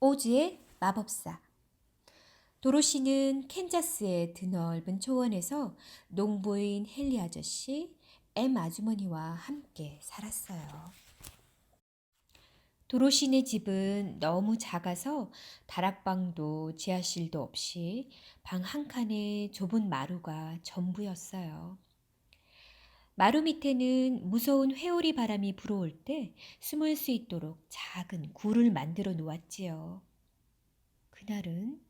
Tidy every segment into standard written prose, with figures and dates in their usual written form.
오즈의 마법사. 도로시는 캔자스의 드넓은 초원에서 농부인 헨리 아저씨, 엠 아주머니와 함께 살았어요. 도로시네 집은 너무 작아서 다락방도 지하실도 없이 방 한 칸에 좁은 마루가 전부였어요. 마루 밑에는 무서운 회오리 바람이 불어올 때 숨을 수 있도록 작은 굴을 만들어 놓았지요. 그날은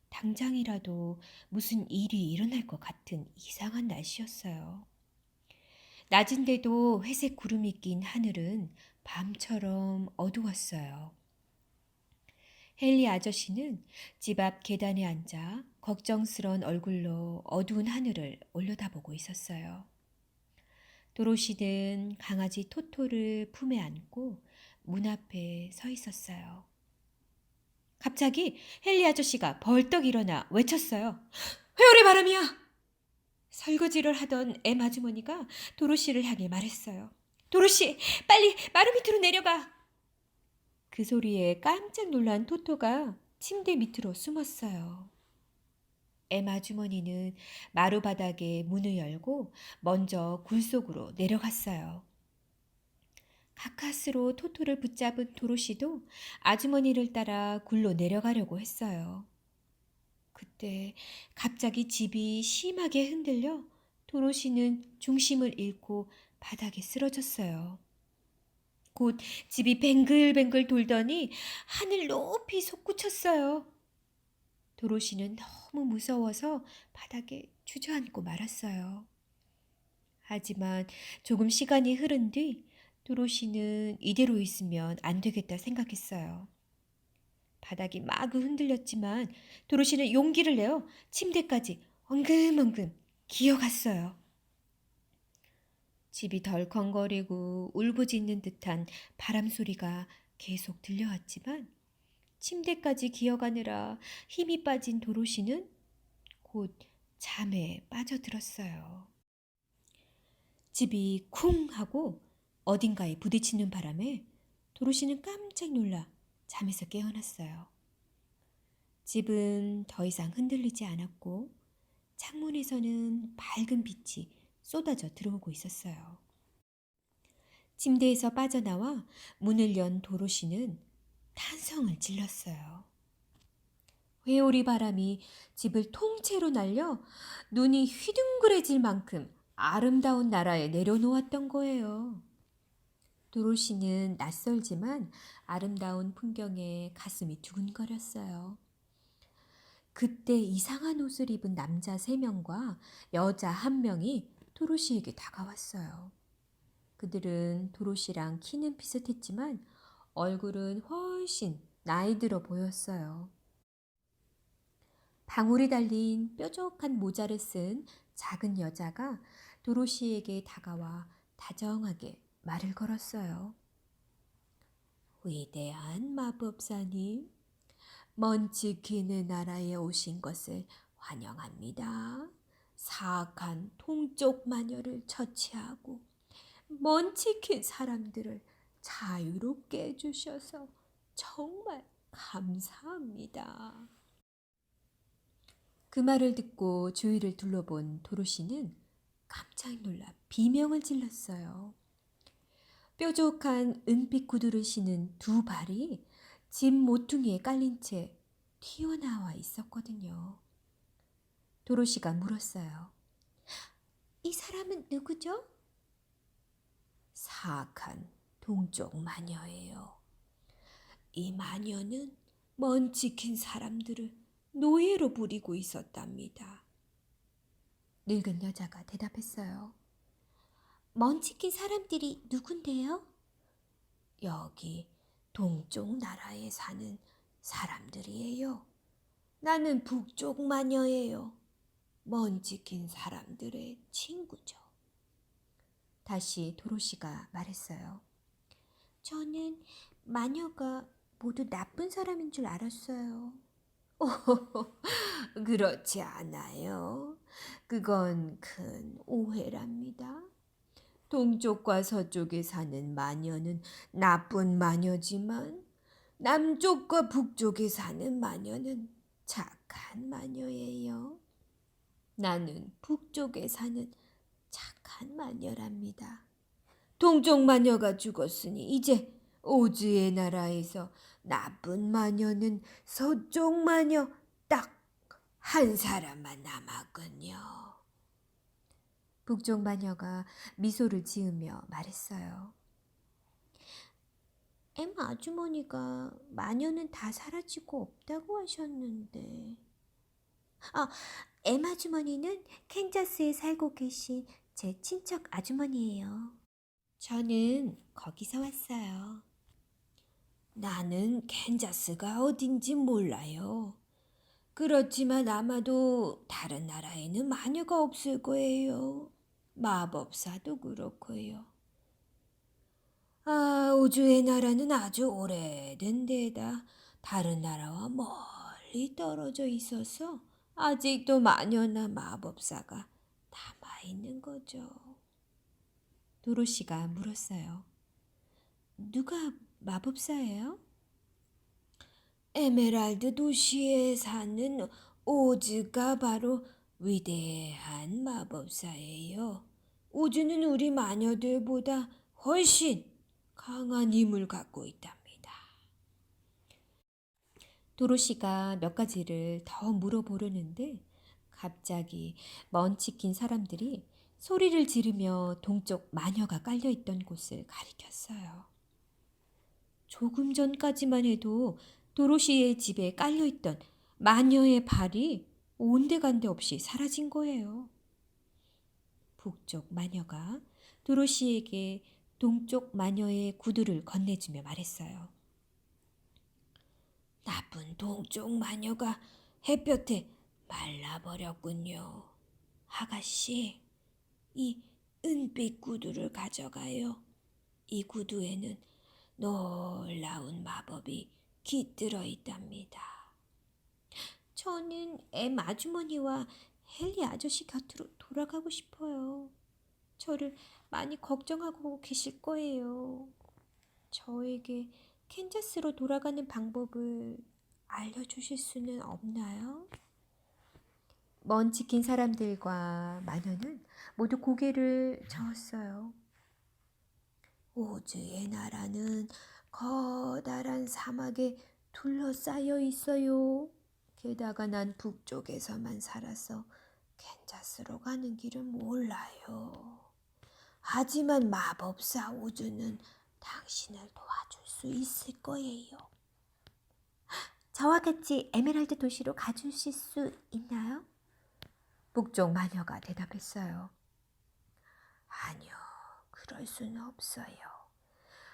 당장이라도 무슨 일이 일어날 것 같은 이상한 날씨였어요. 낮인데도 회색 구름이 낀 하늘은 밤처럼 어두웠어요. 헨리 아저씨는 집 앞 계단에 앉아 걱정스런 얼굴로 어두운 하늘을 올려다보고 있었어요. 도로시는 강아지 토토를 품에 안고 문 앞에 서 있었어요. 갑자기 헨리 아저씨가 벌떡 일어나 외쳤어요. 회오리 바람이야! 설거지를 하던 엠 아주머니가 도로시를 향해 말했어요. 도로시, 빨리 마루 밑으로 내려가! 그 소리에 깜짝 놀란 토토가 침대 밑으로 숨었어요. 엠 아주머니는 마루 바닥에 문을 열고 먼저 굴 속으로 내려갔어요. 가까스로 토토를 붙잡은 도로시도 아주머니를 따라 굴로 내려가려고 했어요. 그때 갑자기 집이 심하게 흔들려 도로시는 중심을 잃고 바닥에 쓰러졌어요. 곧 집이 뱅글뱅글 돌더니 하늘 높이 솟구쳤어요. 도로시는 너무 무서워서 바닥에 주저앉고 말았어요. 하지만 조금 시간이 흐른 뒤 도로시는 이대로 있으면 안 되겠다 생각했어요. 바닥이 마구 흔들렸지만 도로시는 용기를 내어 침대까지 엉금엉금 기어갔어요. 집이 덜컹거리고 울부짖는 듯한 바람 소리가 계속 들려왔지만 침대까지 기어가느라 힘이 빠진 도로시는 곧 잠에 빠져들었어요. 집이 쿵 하고 어딘가에 부딪히는 바람에 도로시는 깜짝 놀라 잠에서 깨어났어요. 집은 더 이상 흔들리지 않았고 창문에서는 밝은 빛이 쏟아져 들어오고 있었어요. 침대에서 빠져나와 문을 연 도로시는 탄성을 질렀어요. 회오리 바람이 집을 통째로 날려 눈이 휘둥그레질 만큼 아름다운 나라에 내려놓았던 거예요. 도로시는 낯설지만 아름다운 풍경에 가슴이 두근거렸어요. 그때 이상한 옷을 입은 남자 3명과 여자 1명이 도로시에게 다가왔어요. 그들은 도로시랑 키는 비슷했지만 얼굴은 훨씬 나이 들어 보였어요. 방울이 달린 뾰족한 모자를 쓴 작은 여자가 도로시에게 다가와 다정하게 말을 걸었어요. 위대한 마법사님, 먼치킨의 나라에 오신 것을 환영합니다. 사악한 동쪽 마녀를 처치하고 먼치킨 사람들을 자유롭게 해주셔서 정말 감사합니다. 그 말을 듣고 주위를 둘러본 도로시는 깜짝 놀라 비명을 질렀어요. 뾰족한 은빛 구두를 신은 2발이 집 모퉁이에 깔린 채 튀어나와 있었거든요. 도로시가 물었어요. 이 사람은 누구죠? 사악한 동쪽 마녀예요. 이 마녀는 먼치킨 사람들을 노예로 부리고 있었답니다. 늙은 여자가 대답했어요. 먼치킨 사람들이 누군데요? 여기 동쪽 나라에 사는 사람들이에요. 나는 북쪽 마녀예요. 먼치킨 사람들의 친구죠. 다시 도로시가 말했어요. 저는 마녀가 모두 나쁜 사람인 줄 알았어요. 그렇지 않아요. 그건 큰 오해랍니다. 동쪽과 서쪽에 사는 마녀는 나쁜 마녀지만 남쪽과 북쪽에 사는 마녀는 착한 마녀예요. 나는 북쪽에 사는 착한 마녀랍니다. 동쪽 마녀가 죽었으니 이제 오즈의 나라에서 나쁜 마녀는 서쪽 마녀 딱 한 사람만 남았군요. 북쪽 마녀가 미소를 지으며 말했어요. 아주머니가 마녀는 다 사라지고 없다고 하셨는데. 아, 아주머니는 캔자스에 살고 계신 제 친척 아주머니예요. 저는 거기서 왔어요. 나는 캔자스가 어딘지 몰라요. 그렇지만 아마도 다른 나라에는 마녀가 없을 거예요. 마법사도 그렇고요. 우주의 나라는 아주 오래된 데다 다른 나라와 멀리 떨어져 있어서 아직도 마녀나 마법사가 남아있는 거죠. 도로시가 물었어요. 누가 마법사예요? 에메랄드 도시에 사는 오즈가 바로 위대한 마법사예요. 오즈는 우리 마녀들보다 훨씬 강한 힘을 갖고 있답니다. 도로시가 몇 가지를 더 물어보려는데 갑자기 먼치킨 사람들이 소리를 지르며 동쪽 마녀가 깔려있던 곳을 가리켰어요. 조금 전까지만 해도 도로시의 집에 깔려있던 마녀의 발이 온데간데 없이 사라진 거예요. 북쪽 마녀가 도로시에게 동쪽 마녀의 구두를 건네주며 말했어요. 나쁜 동쪽 마녀가 햇볕에 말라버렸군요. 아가씨, 이 은빛 구두를 가져가요. 이 구두에는 놀라운 마법이 깃들어 있답니다. 저는 아주머니와 헨리 아저씨 곁으로 돌아가고 싶어요. 저를 많이 걱정하고 계실 거예요. 저에게 캔자스로 돌아가는 방법을 알려주실 수는 없나요? 먼치킨 사람들과 마녀는 모두 고개를 저었어요. 오즈의 나라는 커다란 사막에 둘러싸여 있어요. 게다가 난 북쪽에서만 살아서 캔자스로 가는 길은 몰라요. 하지만 마법사 오즈는 당신을 도와줄 수 있을 거예요. 저와 같이 에메랄드 도시로 가주실 수 있나요? 북쪽 마녀가 대답했어요. 아니요, 그럴 수는 없어요.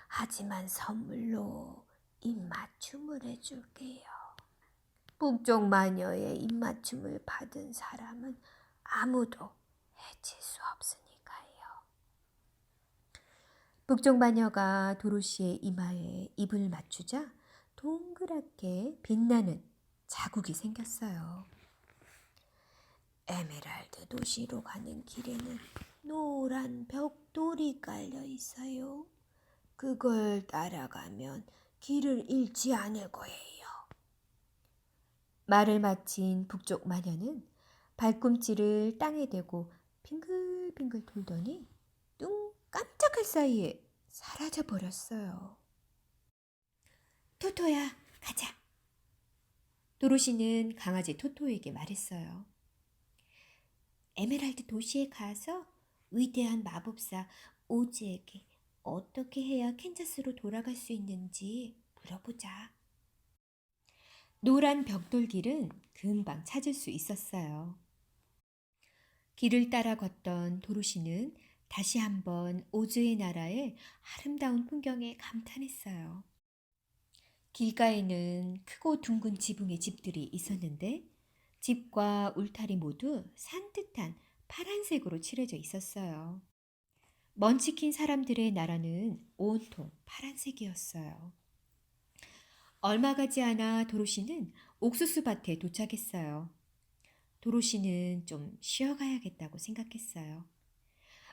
하지만 선물로 입맞춤을 해줄게요. 북쪽 마녀의 입맞춤을 받은 사람은 아무도 해칠 수 없으니까요. 북쪽 마녀가 도로시의 이마에 입을 맞추자 동그랗게 빛나는 자국이 생겼어요. 에메랄드 도시로 가는 길에는 노란 벽돌이 깔려 있어요. 그걸 따라가면 길을 잃지 않을 거예요. 말을 마친 북쪽 마녀는 발꿈치를 땅에 대고 빙글빙글 돌더니 눈 깜짝할 사이에 사라져 버렸어요. 토토야, 가자. 도로시는 강아지 토토에게 말했어요. 에메랄드 도시에 가서 위대한 마법사 오즈에게 어떻게 해야 캔자스로 돌아갈 수 있는지 물어보자. 노란 벽돌길은 금방 찾을 수 있었어요. 길을 따라 걷던 도로시는 다시 한번 오즈의 나라의 아름다운 풍경에 감탄했어요. 길가에는 크고 둥근 지붕의 집들이 있었는데 집과 울타리 모두 산뜻한 파란색으로 칠해져 있었어요. 먼치킨 사람들의 나라는 온통 파란색이었어요. 얼마 가지 않아 도로시는 옥수수 밭에 도착했어요. 도로시는 좀 쉬어가야겠다고 생각했어요.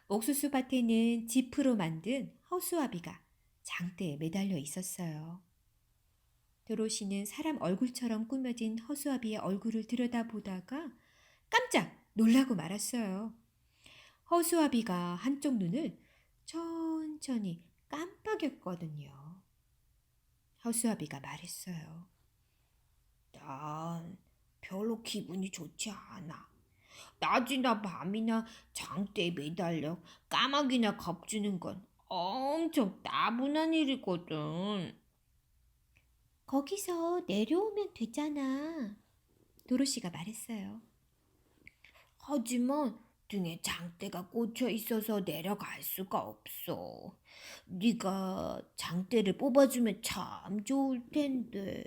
옥수수 밭에는 지프로 만든 허수아비가 장대에 매달려 있었어요. 도로시는 사람 얼굴처럼 꾸며진 허수아비의 얼굴을 들여다보다가 깜짝 놀라고 말았어요. 허수아비가 한쪽 눈을 천천히 깜빡였거든요. 허수아비가 말했어요. 난 별로 기분이 좋지 않아. 낮이나 밤이나 장대에 매달려 까마귀나 겁주는 건 엄청 따분한 일이거든. 거기서 내려오면 되잖아. 도로시가 말했어요. 하지만 등에 장대가 꽂혀 있어서 내려갈 수가 없어. 네가 장대를 뽑아주면 참 좋을 텐데.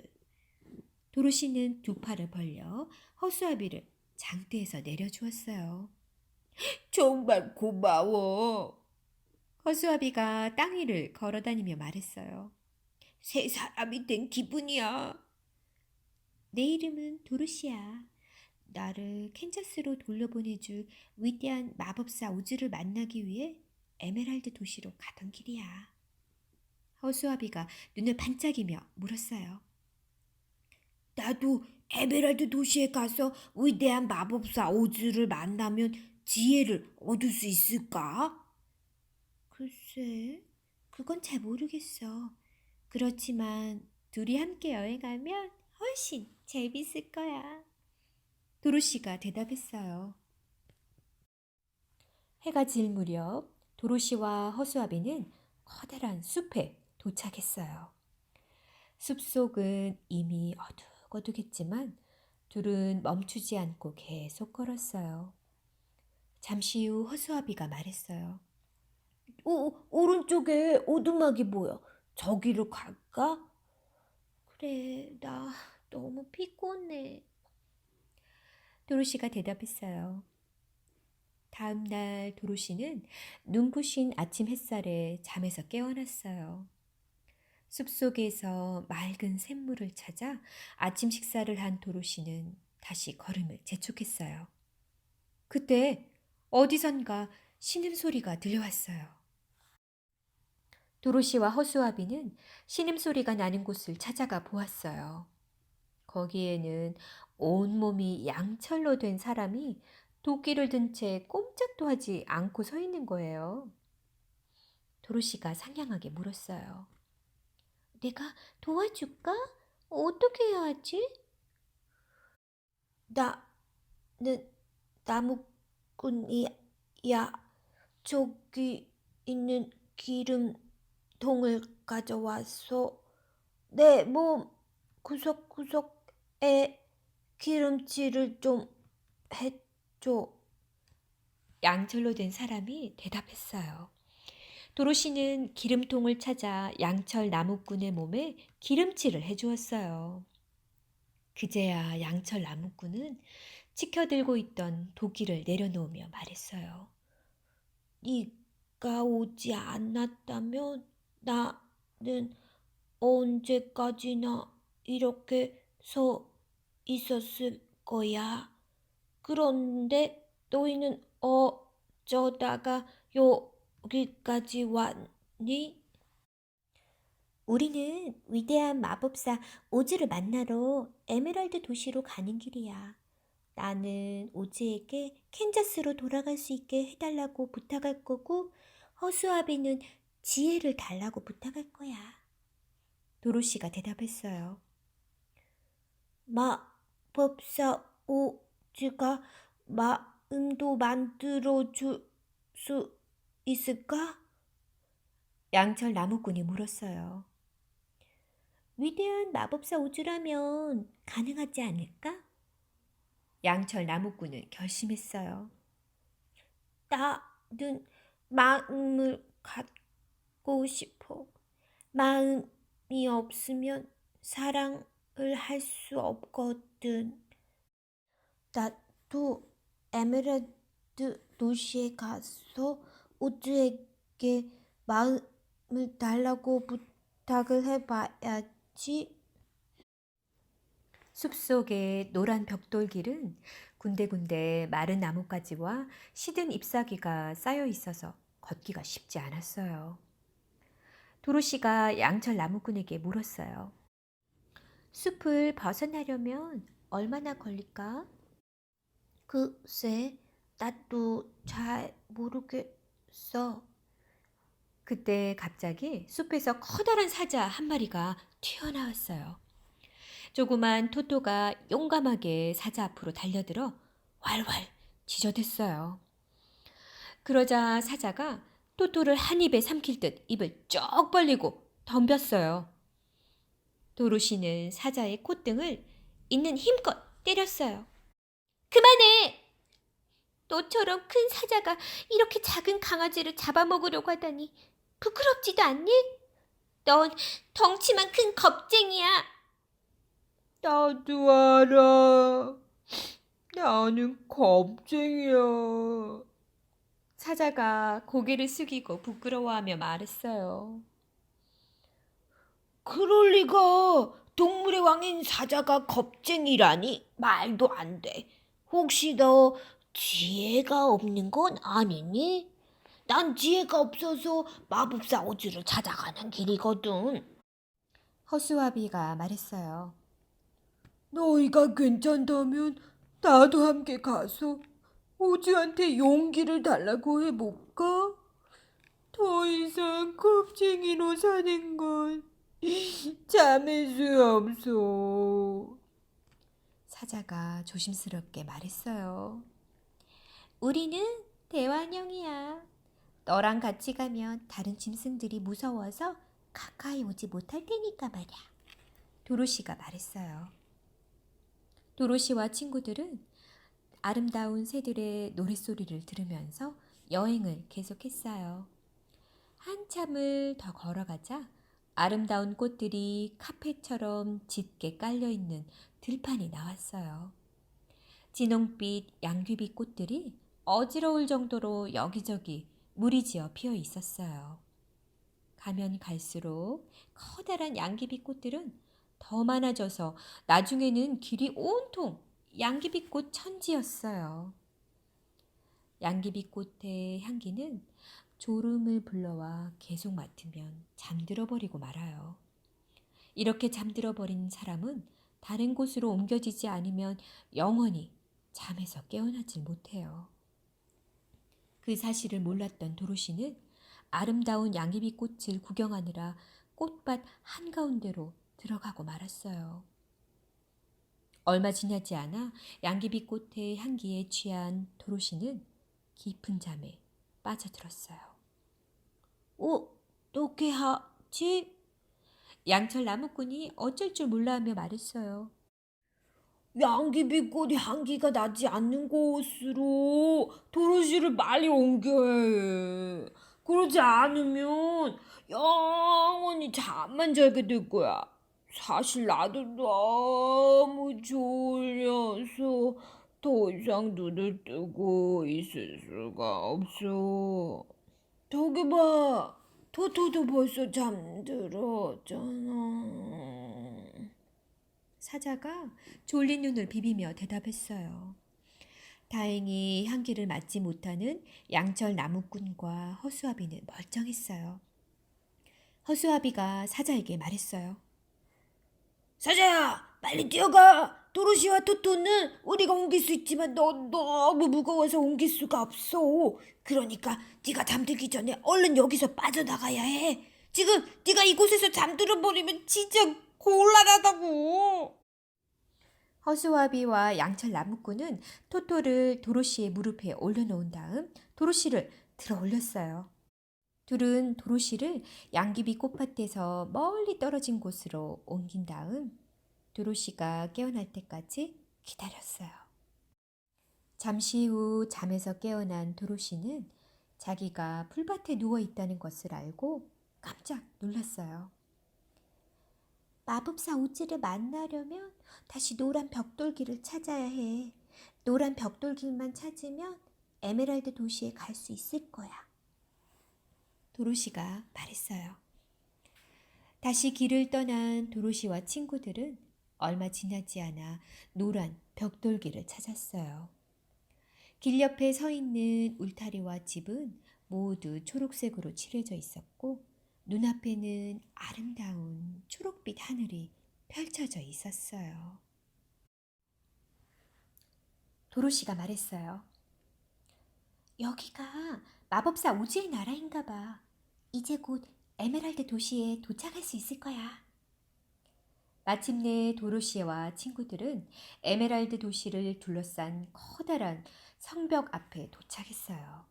도로시는 두 팔을 벌려 허수아비를 장대에서 내려주었어요. 정말 고마워. 허수아비가 땅 위를 걸어다니며 말했어요. 새 사람이 된 기분이야. 내 이름은 도로시야. 나를 캔자스로 돌려보내줄 위대한 마법사 우즈를 만나기 위해 에메랄드 도시로 가던 길이야. 허수아비가 눈을 반짝이며 물었어요. 나도 에메랄드 도시에 가서 위대한 마법사 오즈를 만나면 지혜를 얻을 수 있을까? 글쎄, 그건 잘 모르겠어. 그렇지만 둘이 함께 여행하면 훨씬 재밌을 거야. 도로시가 대답했어요. 해가 질 무렵 도로시와 허수아비는 커다란 숲에 도착했어요. 숲속은 이미 어둑어둑했지만 둘은 멈추지 않고 계속 걸었어요. 잠시 후 허수아비가 말했어요. 오른쪽에 오두막이 보여. 저기로 갈까? 그래, 나 너무 피곤해. 도로시가 대답했어요. 다음 날 도로시는 눈부신 아침 햇살에 잠에서 깨어났어요. 숲속에서 맑은 샘물을 찾아 아침 식사를 한 도로시는 다시 걸음을 재촉했어요. 그때 어디선가 신음소리가 들려왔어요. 도로시와 허수아비는 신음소리가 나는 곳을 찾아가 보았어요. 거기에는 온몸이 양철로 된 사람이 도끼를 든 채 꼼짝도 하지 않고 서 있는 거예요. 도로시가 상냥하게 물었어요. 내가 도와줄까? 어떻게 해야 하지? 나는 나무꾼이야. 저기 있는 기름통을 가져와서 내 몸 구석구석에 기름칠을 좀 해줘. 양철로 된 사람이 대답했어요. 도로시는 기름통을 찾아 양철 나무꾼의 몸에 기름칠을 해주었어요. 그제야 양철 나무꾼은 치켜들고 있던 도끼를 내려놓으며 말했어요. 네가 오지 않았다면 나는 언제까지나 이렇게 서 있었을 거야. 그런데 너희는 어쩌다가 여기까지 왔니? 우리는 위대한 마법사 오즈를 만나러 에메랄드 도시로 가는 길이야. 나는 오즈에게 캔자스로 돌아갈 수 있게 해달라고 부탁할 거고, 허수아비는 지혜를 달라고 부탁할 거야. 도로시가 대답했어요. 마법사 오즈가 마음도 만들어줄 수 있을까? 양철 나무꾼이 물었어요. 위대한 마법사 오즈라면 가능하지 않을까? 양철 나무꾼은 결심했어요. 나는 마음을 갖고 싶어. 마음이 없으면 사랑을 할 수 없거든. 나도 에메랄드 도시에 가서 오즈에게 마음을 달라고 부탁을 해봐야지. 숲속의 노란 벽돌길은 군데군데 마른 나뭇가지와 시든 잎사귀가 쌓여 있어서 걷기가 쉽지 않았어요. 도로시가 양철 나무꾼에게 물었어요. 숲을 벗어나려면 얼마나 걸릴까? 글쎄, 나도 잘 모르겠어. 그때 갑자기 숲에서 커다란 사자 한 마리가 튀어나왔어요. 조그만 토토가 용감하게 사자 앞으로 달려들어 활활 짖어댔어요. 그러자 사자가 토토를 한 입에 삼킬 듯 입을 쩍 벌리고 덤볐어요. 도로시는 사자의 콧등을 있는 힘껏 때렸어요. 그만해! 너처럼 큰 사자가 이렇게 작은 강아지를 잡아먹으려고 하다니 부끄럽지도 않니? 넌 덩치만 큰 겁쟁이야. 나도 알아. 나는 겁쟁이야. 사자가 고개를 숙이고 부끄러워하며 말했어요. 그럴 리가. 동물의 왕인 사자가 겁쟁이라니 말도 안 돼. 혹시 너 지혜가 없는 건 아니니? 난 지혜가 없어서 마법사 오즈를 찾아가는 길이거든. 허수아비가 말했어요. 너희가 괜찮다면 나도 함께 가서 오즈한테 용기를 달라고 해볼까? 더 이상 겁쟁이로 사는 건 참을 수 없어. 사자가 조심스럽게 말했어요. 우리는 대환영이야. 너랑 같이 가면 다른 짐승들이 무서워서 가까이 오지 못할 테니까 말이야. 도로시가 말했어요. 도로시와 친구들은 아름다운 새들의 노랫소리를 들으면서 여행을 계속했어요. 한참을 더 걸어가자 아름다운 꽃들이 카펫처럼 짙게 깔려있는 들판이 나왔어요. 진홍빛 양귀비 꽃들이 어지러울 정도로 여기저기 무리지어 피어 있었어요. 가면 갈수록 커다란 양귀비 꽃들은 더 많아져서 나중에는 길이 온통 양귀비꽃 천지였어요. 양귀비꽃의 향기는 졸음을 불러와 계속 맡으면 잠들어 버리고 말아요. 이렇게 잠들어 버린 사람은 다른 곳으로 옮겨지지 않으면 영원히 잠에서 깨어나질 못해요. 그 사실을 몰랐던 도로시는 아름다운 양귀비꽃을 구경하느라 꽃밭 한가운데로 들어가고 말았어요. 얼마 지나지 않아 양귀비꽃의 향기에 취한 도로시는 깊은 잠에 빠져들었어요. 어떻게 하지? 양철 나무꾼이 어쩔 줄 몰라 하며 말했어요. 양귀비꽃 향기가 나지 않는 곳으로 도로시를 빨리 옮겨야 해. 그러지 않으면 영원히 잠만 자게 될 거야. 사실 나도 너무 졸려서 더 이상 눈을 뜨고 있을 수가 없어. 저기 봐. 토토도 벌써 잠들었잖아. 사자가 졸린 눈을 비비며 대답했어요. 다행히 향기를 맡지 못하는 양철 나무꾼과 허수아비는 멀쩡했어요. 허수아비가 사자에게 말했어요. 사자야, 빨리 뛰어가. 도로시와 토토는 우리가 옮길 수 있지만 넌 너무 무거워서 옮길 수가 없어. 그러니까 네가 잠들기 전에 얼른 여기서 빠져나가야 해. 지금 네가 이곳에서 잠들어 버리면 진짜 곤란하다고. 허수아비와 양철 나무꾼은 토토를 도로시의 무릎에 올려놓은 다음 도로시를 들어 올렸어요. 둘은 도로시를 양귀비 꽃밭에서 멀리 떨어진 곳으로 옮긴 다음 도로시가 깨어날 때까지 기다렸어요. 잠시 후 잠에서 깨어난 도로시는 자기가 풀밭에 누워 있다는 것을 알고 깜짝 놀랐어요. 마법사 우즈를 만나려면 다시 노란 벽돌길을 찾아야 해. 노란 벽돌길만 찾으면 에메랄드 도시에 갈 수 있을 거야. 도로시가 말했어요. 다시 길을 떠난 도로시와 친구들은 얼마 지나지 않아 노란 벽돌길을 찾았어요. 길 옆에 서 있는 울타리와 집은 모두 초록색으로 칠해져 있었고 눈앞에는 아름다운 초록빛 하늘이 펼쳐져 있었어요. 도로시가 말했어요. 여기가 마법사 오즈의 나라인가 봐. 이제 곧 에메랄드 도시에 도착할 수 있을 거야. 마침내 도로시와 친구들은 에메랄드 도시를 둘러싼 커다란 성벽 앞에 도착했어요.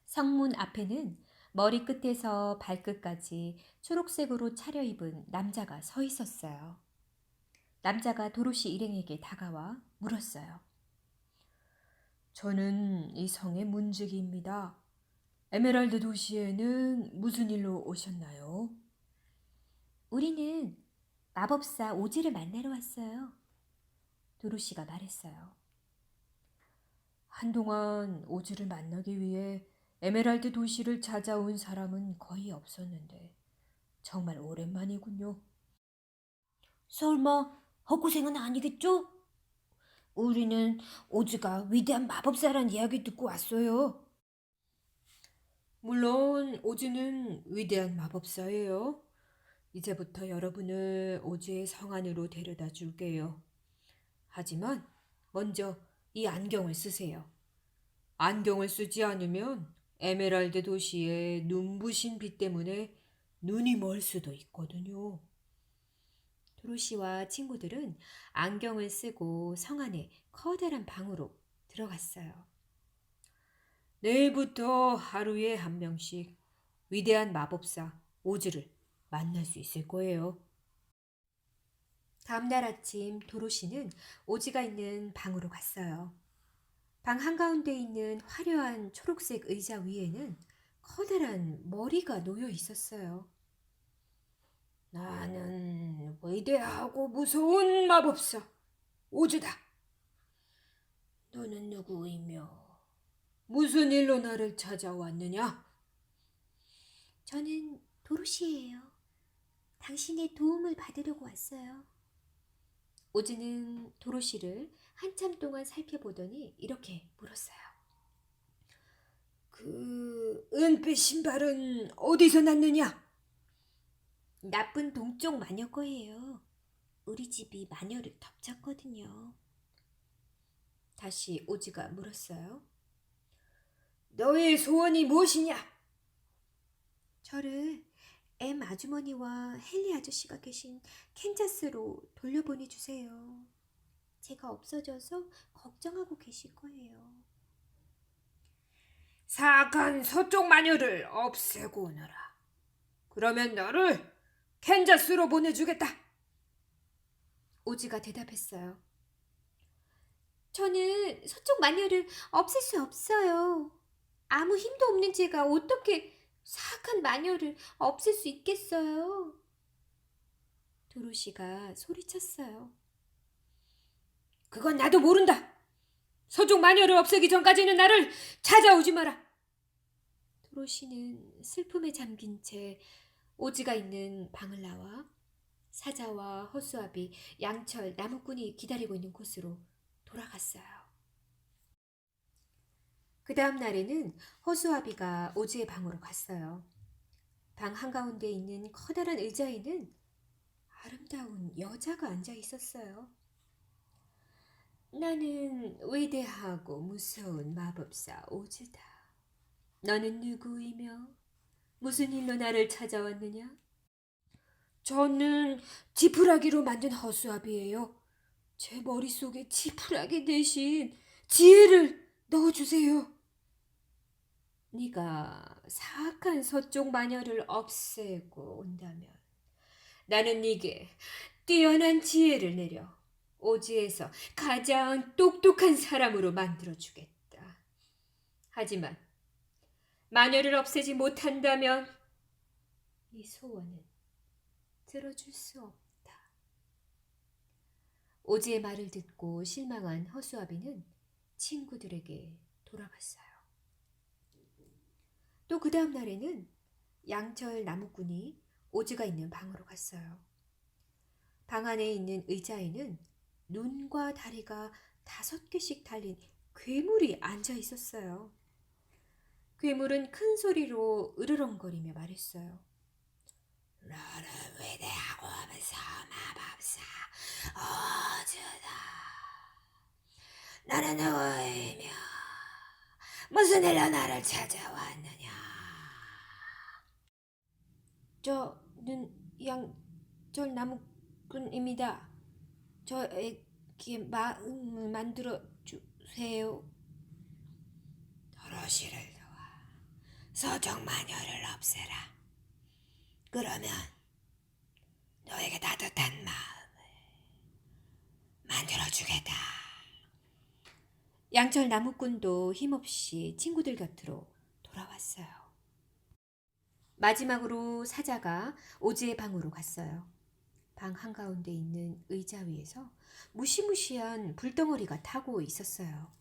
성문 앞에는 머리끝에서 발끝까지 초록색으로 차려입은 남자가 서 있었어요. 남자가 도로시 일행에게 다가와 물었어요. 저는 이 성의 문지기입니다. 에메랄드 도시에는 무슨 일로 오셨나요? 우리는 마법사 오즈를 만나러 왔어요. 도로시가 말했어요. 한동안 오즈를 만나기 위해 에메랄드 도시를 찾아온 사람은 거의 없었는데 정말 오랜만이군요. 설마 헛고생은 아니겠죠? 우리는 오즈가 위대한 마법사란 이야기 듣고 왔어요. 물론 오즈는 위대한 마법사예요. 이제부터 여러분을 오즈의 성 안으로 데려다 줄게요. 하지만 먼저 이 안경을 쓰세요. 안경을 쓰지 않으면 에메랄드 도시의 눈부신 빛 때문에 눈이 멀 수도 있거든요. 도로시와 친구들은 안경을 쓰고 성 안의 커다란 방으로 들어갔어요. 내일부터 하루에 한 명씩 위대한 마법사 오즈를 만날 수 있을 거예요. 다음날 아침 도로시는 오즈가 있는 방으로 갔어요. 방 한가운데 있는 화려한 초록색 의자 위에는 커다란 머리가 놓여 있었어요. 나는 위대하고 무서운 마법사 오즈다. 너는 누구이며 무슨 일로 나를 찾아왔느냐? 저는 도로시예요. 당신의 도움을 받으려고 왔어요. 오즈는 도로시를 한참 동안 살펴보더니 이렇게 물었어요. 그 은빛 신발은 어디서 났느냐? 나쁜 동쪽 마녀 거예요. 우리 집이 마녀를 덮쳤거든요. 다시 오즈가 물었어요. 너의 소원이 무엇이냐? 저를 엠 아주머니와 헨리 아저씨가 계신 캔자스로 돌려보내주세요. 제가 없어져서 걱정하고 계실 거예요. 사악한 서쪽 마녀를 없애고 오너라. 그러면 너를 캔자스로 보내주겠다. 오즈가 대답했어요. 저는 서쪽 마녀를 없앨 수 없어요. 아무 힘도 없는 제가 어떻게 사악한 마녀를 없앨 수 있겠어요? 도로시가 소리쳤어요. 그건 나도 모른다. 서쪽 마녀를 없애기 전까지는 나를 찾아오지 마라. 도로시는 슬픔에 잠긴 채 오즈가 있는 방을 나와 사자와 허수아비, 양철, 나무꾼이 기다리고 있는 곳으로 돌아갔어요. 그 다음 날에는 허수아비가 오즈의 방으로 갔어요. 방 한가운데 있는 커다란 의자에는 아름다운 여자가 앉아 있었어요. 나는 위대하고 무서운 마법사 오즈다. 너는 누구이며 무슨 일로 나를 찾아왔느냐? 저는 지푸라기로 만든 허수아비예요. 제 머릿속에 지푸라기 대신 지혜를 넣어주세요. 네가 사악한 서쪽 마녀를 없애고 온다면 나는 네게 뛰어난 지혜를 내려 오지에서 가장 똑똑한 사람으로 만들어주겠다. 하지만 마녀를 없애지 못한다면 네 소원은 들어줄 수 없다. 오지의 말을 듣고 실망한 허수아비는 친구들에게 돌아갔어요. 또 그 다음 날에는 양철 나무꾼이 오즈가 있는 방으로 갔어요. 방 안에 있는 의자에는 눈과 다리가 5개씩 달린 괴물이 앉아 있었어요. 괴물은 큰 소리로 으르렁거리며 말했어요. 너는 위대하고 마법사 어주다. 나는 누구이며 무슨 일로 나를 찾아왔느냐? 저는 양철 나무꾼입니다. 저에게 마음을 만들어 주세요. 도로시를 도와 서쪽 마녀를 없애라. 그러면 너에게 따뜻한 마음을 만들어주겠다. 양철 나무꾼도 힘없이 친구들 곁으로 돌아왔어요. 마지막으로 사자가 오즈의 방으로 갔어요. 방 한가운데 있는 의자 위에서 무시무시한 불덩어리가 타고 있었어요.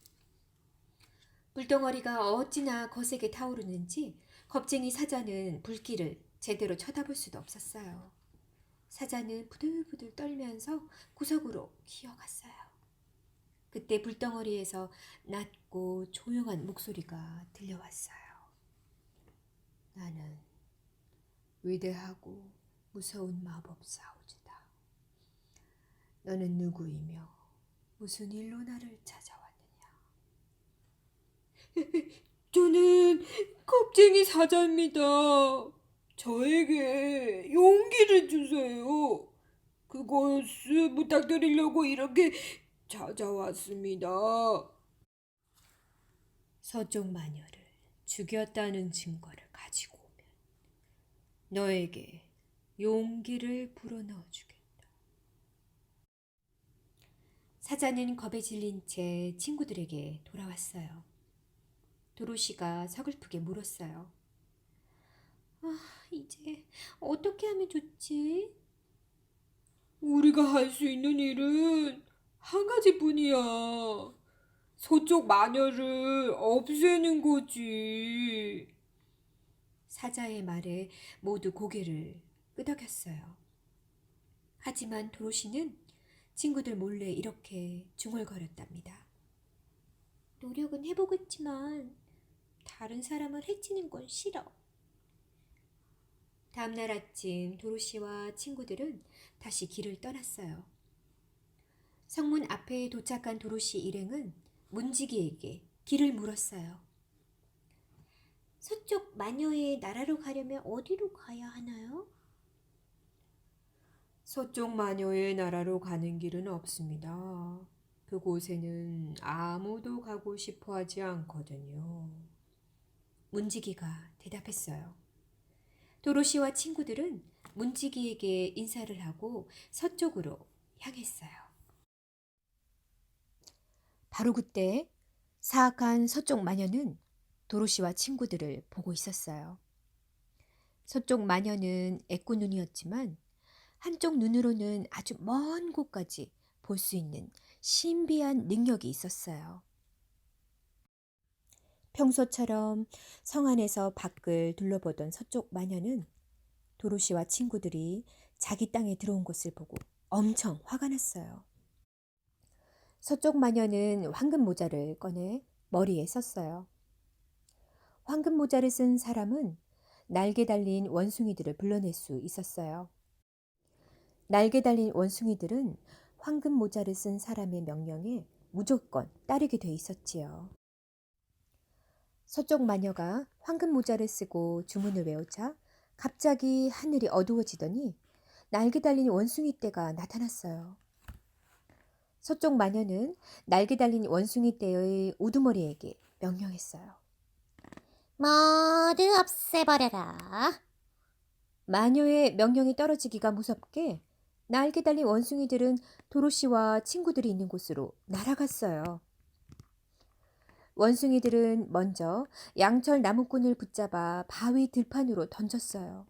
불덩어리가 어찌나 거세게 타오르는지 겁쟁이 사자는 불길을 제대로 쳐다볼 수도 없었어요. 사자는 부들부들 떨면서 구석으로 기어갔어요. 그때 불덩어리에서 낮고 조용한 목소리가 들려왔어요. 나는 위대하고 무서운 마법사 오즈다. 너는 누구이며 무슨 일로 나를 찾아왔느냐? 저는 겁쟁이 사자입니다. 저에게 용기를 주세요. 그것을 부탁드리려고 이렇게 찾아왔습니다. 서쪽 마녀를 죽였다는 증거를 가지고 오면 너에게 용기를 불어넣어 주겠다. 사자는 겁에 질린 채 친구들에게 돌아왔어요. 도로시가 서글프게 물었어요. 이제 어떻게 하면 좋지? 우리가 할 수 있는 일은 한 가지뿐이야. 서쪽 마녀를 없애는 거지. 사자의 말에 모두 고개를 끄덕였어요. 하지만 도로시는 친구들 몰래 이렇게 중얼거렸답니다. 노력은 해보겠지만 다른 사람을 해치는 건 싫어. 다음날 아침 도로시와 친구들은 다시 길을 떠났어요. 성문 앞에 도착한 도로시 일행은 문지기에게 길을 물었어요. 서쪽 마녀의 나라로 가려면 어디로 가야 하나요? 서쪽 마녀의 나라로 가는 길은 없습니다. 그곳에는 아무도 가고 싶어 하지 않거든요. 문지기가 대답했어요. 도로시와 친구들은 문지기에게 인사를 하고 서쪽으로 향했어요. 바로 그때 사악한 서쪽 마녀는 도로시와 친구들을 보고 있었어요. 서쪽 마녀는 애꾸눈이었지만 한쪽 눈으로는 아주 먼 곳까지 볼 수 있는 신비한 능력이 있었어요. 평소처럼 성 안에서 밖을 둘러보던 서쪽 마녀는 도로시와 친구들이 자기 땅에 들어온 것을 보고 엄청 화가 났어요. 서쪽 마녀는 황금 모자를 꺼내 머리에 썼어요. 황금 모자를 쓴 사람은 날개 달린 원숭이들을 불러낼 수 있었어요. 날개 달린 원숭이들은 황금 모자를 쓴 사람의 명령에 무조건 따르게 돼 있었지요. 서쪽 마녀가 황금 모자를 쓰고 주문을 외우자 갑자기 하늘이 어두워지더니 날개 달린 원숭이 떼가 나타났어요. 서쪽 마녀는 날개 달린 원숭이 떼의 우두머리에게 명령했어요. 모두 없애버려라. 마녀의 명령이 떨어지기가 무섭게 날개 달린 원숭이들은 도로시와 친구들이 있는 곳으로 날아갔어요. 원숭이들은 먼저 양철 나무꾼을 붙잡아 바위 들판으로 던졌어요.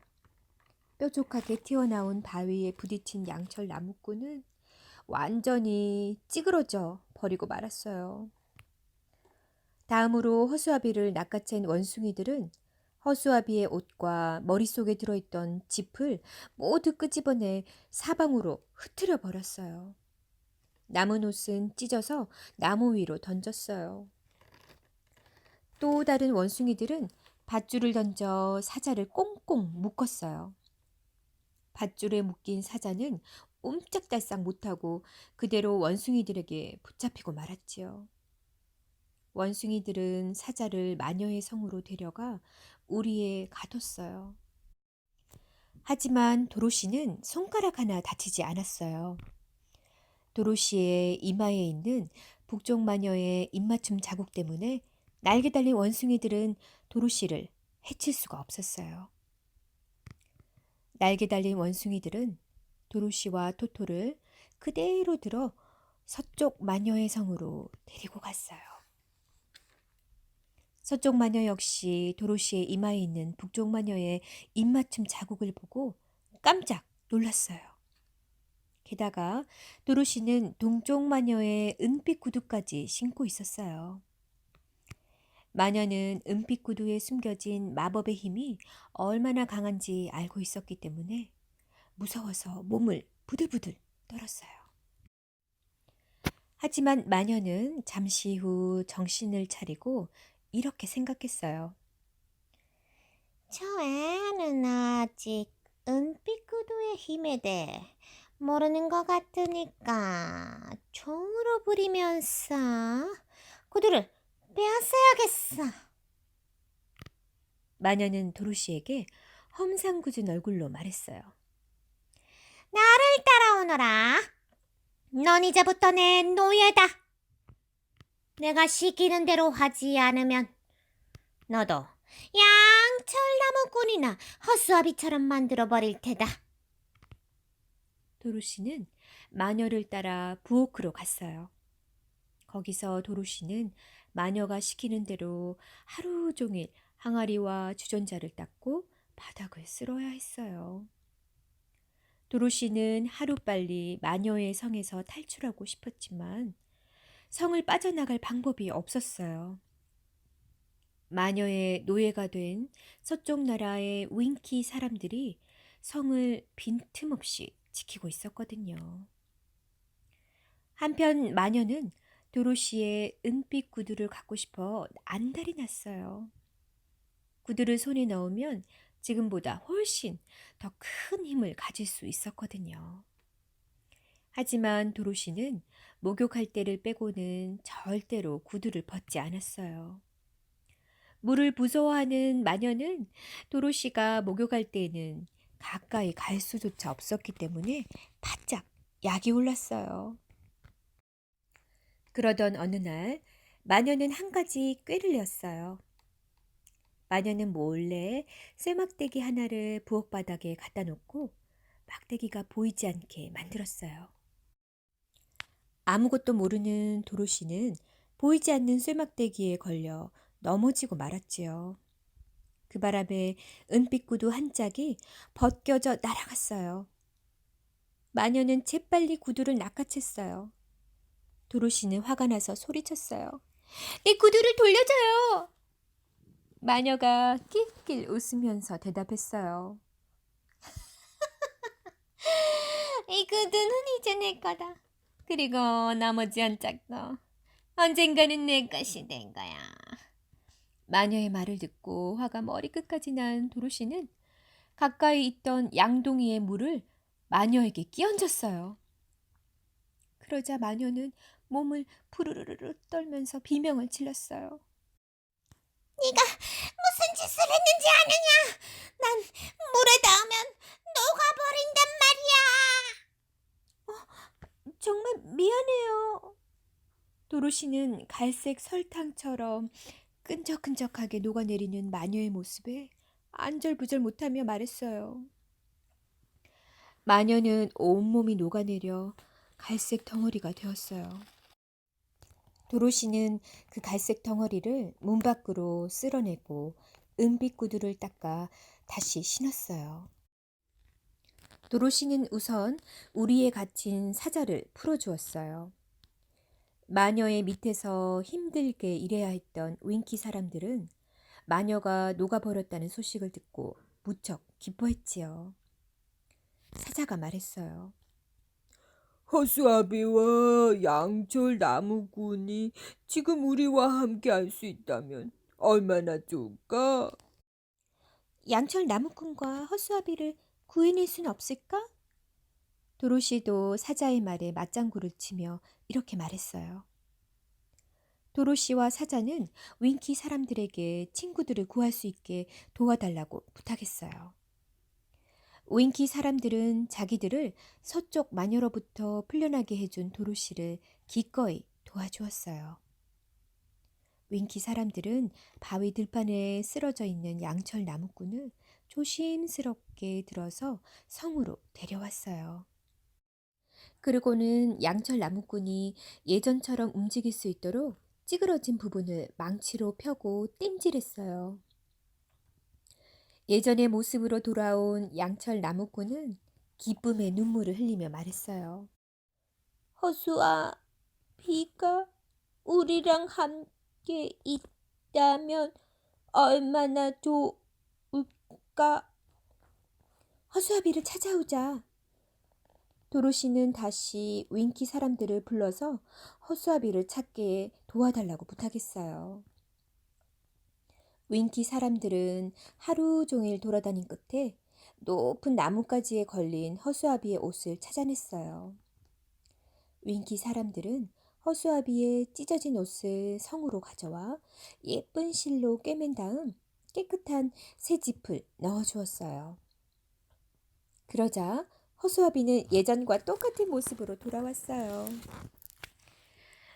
뾰족하게 튀어나온 바위에 부딪힌 양철 나무꾼은 완전히 찌그러져 버리고 말았어요. 다음으로 허수아비를 낚아챈 원숭이들은 허수아비의 옷과 머릿속에 들어있던 짚을 모두 끄집어내 사방으로 흩트려 버렸어요. 남은 옷은 찢어서 나무 위로 던졌어요. 또 다른 원숭이들은 밧줄을 던져 사자를 꽁꽁 묶었어요. 밧줄에 묶인 사자는 옴짝달싹 못하고 그대로 원숭이들에게 붙잡히고 말았지요. 원숭이들은 사자를 마녀의 성으로 데려가 우리에 가뒀어요. 하지만 도로시는 손가락 하나 다치지 않았어요. 도로시의 이마에 있는 북쪽 마녀의 입맞춤 자국 때문에 날개 달린 원숭이들은 도로시를 해칠 수가 없었어요. 날개 달린 원숭이들은 도로시와 토토를 그대로 들어 서쪽 마녀의 성으로 데리고 갔어요. 서쪽 마녀 역시 도로시의 이마에 있는 북쪽 마녀의 입맞춤 자국을 보고 깜짝 놀랐어요. 게다가 도로시는 동쪽 마녀의 은빛 구두까지 신고 있었어요. 마녀는 은빛 구두에 숨겨진 마법의 힘이 얼마나 강한지 알고 있었기 때문에 무서워서 몸을 부들부들 떨었어요. 하지만 마녀는 잠시 후 정신을 차리고 이렇게 생각했어요. 저 애는 아직 은빛 구두의 힘에 대해 모르는 것 같으니까 총으로 부리면서 구두를 빼앗아야겠어. 마녀는 도로시에게 험상궂은 얼굴로 말했어요. 나를 따라오너라. 넌 이제부터 내 노예다. 내가 시키는 대로 하지 않으면 너도 양철나무꾼이나 허수아비처럼 만들어버릴 테다. 도로시는 마녀를 따라 부엌으로 갔어요. 거기서 도로시는 마녀가 시키는 대로 하루 종일 항아리와 주전자를 닦고 바닥을 쓸어야 했어요. 도로시는 하루빨리 마녀의 성에서 탈출하고 싶었지만 성을 빠져나갈 방법이 없었어요. 마녀의 노예가 된 서쪽 나라의 윙키 사람들이 성을 빈틈없이 지키고 있었거든요. 한편 마녀는 도로시의 은빛 구두를 갖고 싶어 안달이 났어요. 구두를 손에 넣으면 지금보다 훨씬 더 큰 힘을 가질 수 있었거든요. 하지만 도로시는 목욕할 때를 빼고는 절대로 구두를 벗지 않았어요. 물을 무서워하는 마녀는 도로시가 목욕할 때에는 가까이 갈 수조차 없었기 때문에 바짝 약이 올랐어요. 그러던 어느 날 마녀는 한 가지 꾀를 내었어요. 마녀는 몰래 쇠막대기 하나를 부엌 바닥에 갖다 놓고 막대기가 보이지 않게 만들었어요. 아무것도 모르는 도로시는 보이지 않는 쇠막대기에 걸려 넘어지고 말았지요. 그 바람에 은빛 구두 한 짝이 벗겨져 날아갔어요. 마녀는 재빨리 구두를 낚아챘어요. 도로시는 화가 나서 소리쳤어요. 내 구두를 돌려줘요. 마녀가 낄낄 웃으면서 대답했어요. 이 구두는 이제 내 거다. 그리고 나머지 한 짝도 언젠가는 내 것이 된 거야. 마녀의 말을 듣고 화가 머리끝까지 난 도로시는 가까이 있던 양동이의 물을 마녀에게 끼얹었어요. 그러자 마녀는 몸을 부르르르 떨면서 비명을 질렀어요. 네가 무슨 짓을 했는지 아느냐? 난 물에 닿으면 녹아버린단 말이야. 정말 미안해요. 도로시는 갈색 설탕처럼 끈적끈적하게 녹아내리는 마녀의 모습에 안절부절 못하며 말했어요. 마녀는 온몸이 녹아내려 갈색 덩어리가 되었어요. 도로시는 그 갈색 덩어리를 문 밖으로 쓸어내고 은빛 구두를 닦아 다시 신었어요. 도로시는 우선 우리에 갇힌 사자를 풀어주었어요. 마녀의 밑에서 힘들게 일해야 했던 윙키 사람들은 마녀가 녹아버렸다는 소식을 듣고 무척 기뻐했지요. 사자가 말했어요. 허수아비와 양철 나무꾼이 지금 우리와 함께 할 수 있다면 얼마나 좋을까? 양철 나무꾼과 허수아비를 구해낼 순 없을까? 도로시도 사자의 말에 맞장구를 치며 이렇게 말했어요. 도로시와 사자는 윙키 사람들에게 친구들을 구할 수 있게 도와달라고 부탁했어요. 윙키 사람들은 자기들을 서쪽 마녀로부터 풀려나게 해준 도로시를 기꺼이 도와주었어요. 윙키 사람들은 바위 들판에 쓰러져 있는 양철 나무꾼을 조심스럽게 들어서 성으로 데려왔어요. 그리고는 양철 나무꾼이 예전처럼 움직일 수 있도록 찌그러진 부분을 망치로 펴고 땜질했어요. 예전의 모습으로 돌아온 양철 나무꾼은 기쁨의 눈물을 흘리며 말했어요. 허수아, 비가 우리랑 함께 있다면 얼마나 좋을까? 허수아비를 찾아오자. 도로시는 다시 윙키 사람들을 불러서 허수아비를 찾게 도와달라고 부탁했어요. 윙키 사람들은 하루 종일 돌아다닌 끝에 높은 나뭇가지에 걸린 허수아비의 옷을 찾아냈어요. 윙키 사람들은 허수아비의 찢어진 옷을 성으로 가져와 예쁜 실로 꿰맨 다음 깨끗한 새 짚을 넣어주었어요. 그러자 허수아비는 예전과 똑같은 모습으로 돌아왔어요.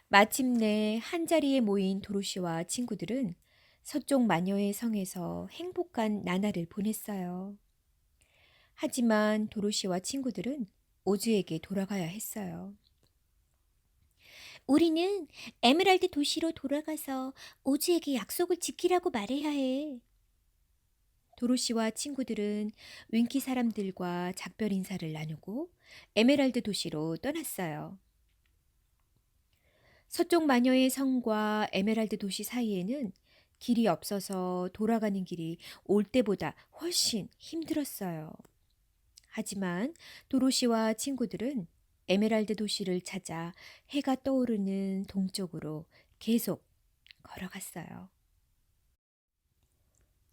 마침내 한자리에 모인 도로시와 친구들은 서쪽 마녀의 성에서 행복한 나날을 보냈어요. 하지만 도로시와 친구들은 오즈에게 돌아가야 했어요. 우리는 에메랄드 도시로 돌아가서 오즈에게 약속을 지키라고 말해야 해. 도로시와 친구들은 윙키 사람들과 작별 인사를 나누고 에메랄드 도시로 떠났어요. 서쪽 마녀의 성과 에메랄드 도시 사이에는 길이 없어서 돌아가는 길이 올 때보다 훨씬 힘들었어요. 하지만 도로시와 친구들은 에메랄드 도시를 찾아 해가 떠오르는 동쪽으로 계속 걸어갔어요.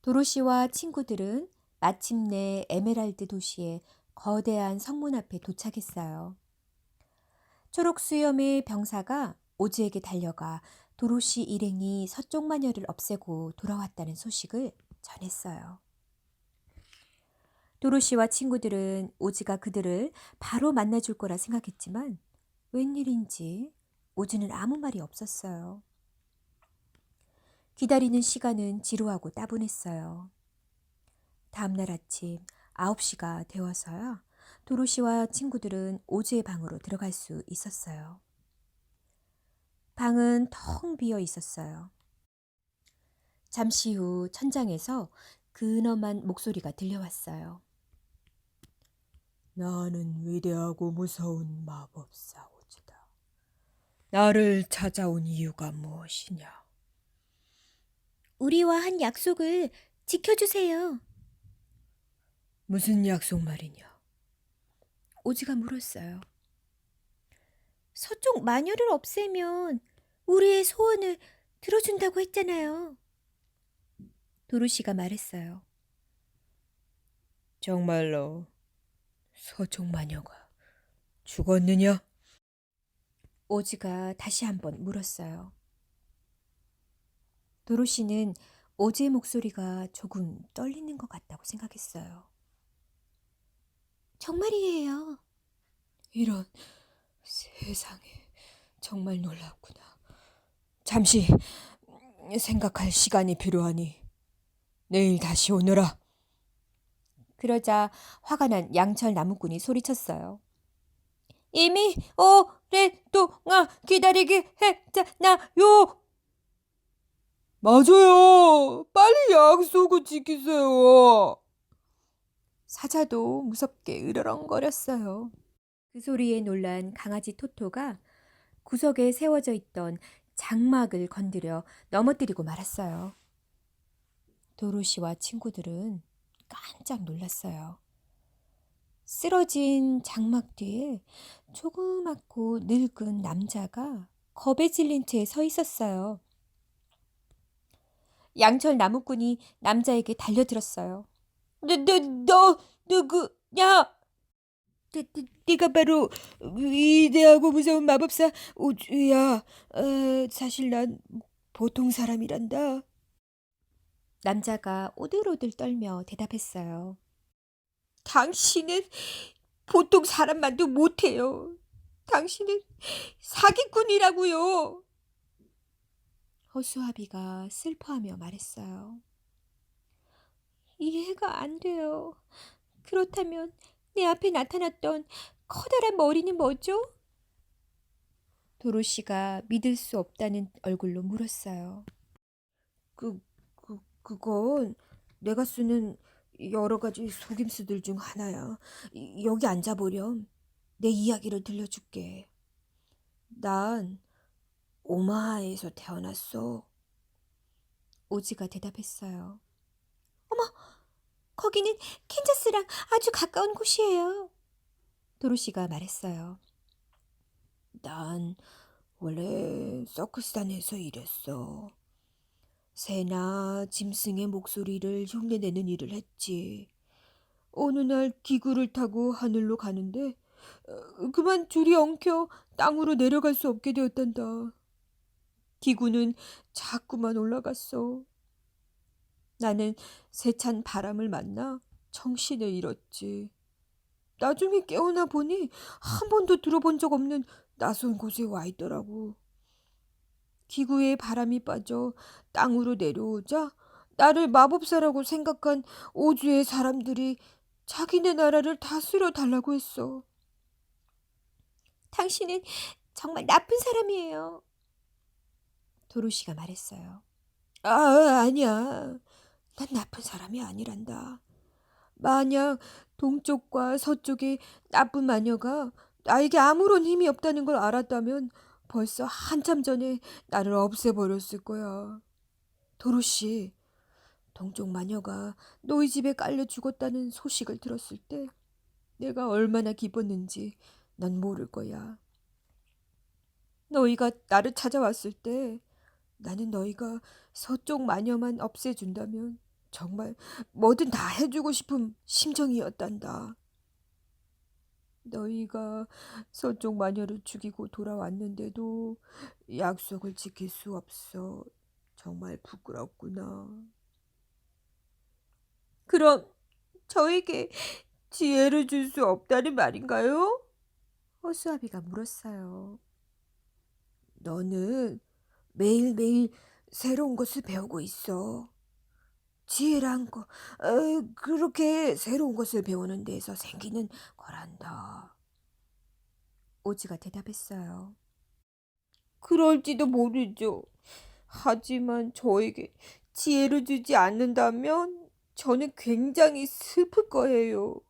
도로시와 친구들은 마침내 에메랄드 도시의 거대한 성문 앞에 도착했어요. 초록 수염의 병사가 오즈에게 달려가 도로시 일행이 서쪽 마녀를 없애고 돌아왔다는 소식을 전했어요. 도로시와 친구들은 오즈가 그들을 바로 만나줄 거라 생각했지만 웬일인지 오즈는 아무 말이 없었어요. 기다리는 시간은 지루하고 따분했어요. 다음날 아침 9시가 되어서야 도로시와 친구들은 오즈의 방으로 들어갈 수 있었어요. 방은 텅 비어 있었어요. 잠시 후 천장에서 근엄한 목소리가 들려왔어요. 나는 위대하고 무서운 마법사 오즈다. 나를 찾아온 이유가 무엇이냐? 우리와 한 약속을 지켜주세요. 무슨 약속 말이냐? 오즈가 물었어요. 서쪽 마녀를 없애면 우리의 소원을 들어준다고 했잖아요. 도로시가 말했어요. 정말로 서쪽 마녀가 죽었느냐? 오즈가 다시 한번 물었어요. 도로시는 오즈의 목소리가 조금 떨리는 것 같다고 생각했어요. 정말이에요. 이런 세상에 정말 놀랍구나. 잠시 생각할 시간이 필요하니 내일 다시 오너라. 그러자 화가 난 양철 나무꾼이 소리쳤어요. 이미 오랫동안 기다리게 했잖아요. 맞아요. 빨리 약속을 지키세요. 사자도 무섭게 으르렁거렸어요. 그 소리에 놀란 강아지 토토가 구석에 세워져 있던 장막을 건드려 넘어뜨리고 말았어요. 도로시와 친구들은 깜짝 놀랐어요. 쓰러진 장막 뒤에 조그맣고 늙은 남자가 겁에 질린 채 서 있었어요. 양철 나무꾼이 남자에게 달려들었어요. 너 누구 야! 네가 바로 위대하고 무서운 마법사 우주야. 사실 난 보통 사람이란다. 남자가 오들오들 떨며 대답했어요. 당신은 보통 사람만도 못해요. 당신은 사기꾼이라고요. 허수아비가 슬퍼하며 말했어요. 이해가 안 돼요. 그렇다면 내 앞에 나타났던 커다란 머리는 뭐죠? 도로시가 믿을 수 없다는 얼굴로 물었어요. 그건 내가 쓰는 여러 가지 속임수들 중 하나야. 여기 앉아보렴. 내 이야기를 들려줄게. 난 오마하에서 태어났어. 오지가 대답했어요. 거기는 캔자스랑 아주 가까운 곳이에요. 도로시가 말했어요. 난 원래 서커스단에서 일했어. 새나 짐승의 목소리를 흉내내는 일을 했지. 어느 날 기구를 타고 하늘로 가는데 그만 줄이 엉켜 땅으로 내려갈 수 없게 되었단다. 기구는 자꾸만 올라갔어. 나는 세찬 바람을 만나 정신을 잃었지. 나중에 깨어나 보니 한 번도 들어본 적 없는 낯선 곳에 와 있더라고. 기구에 바람이 빠져 땅으로 내려오자 나를 마법사라고 생각한 오주의 사람들이 자기네 나라를 다스려 달라고 했어. 당신은 정말 나쁜 사람이에요. 도로시가 말했어요. 아니야. 난 나쁜 사람이 아니란다. 만약 동쪽과 서쪽의 나쁜 마녀가 나에게 아무런 힘이 없다는 걸 알았다면 벌써 한참 전에 나를 없애버렸을 거야. 도로시, 동쪽 마녀가 너희 집에 깔려 죽었다는 소식을 들었을 때 내가 얼마나 기뻤는지 넌 모를 거야. 너희가 나를 찾아왔을 때 나는 너희가 서쪽 마녀만 없애준다면 정말 뭐든 다 해주고 싶은 심정이었단다. 너희가 서쪽 마녀를 죽이고 돌아왔는데도 약속을 지킬 수 없어. 정말 부끄럽구나. 그럼 저에게 지혜를 줄 수 없다는 말인가요? 허수아비가 물었어요. 너는 매일매일 새로운 것을 배우고 있어. 지혜란 거, 그렇게 새로운 것을 배우는 데서 생기는 거란다. 오지가 대답했어요. 그럴지도 모르죠. 하지만 저에게 지혜를 주지 않는다면 저는 굉장히 슬플 거예요.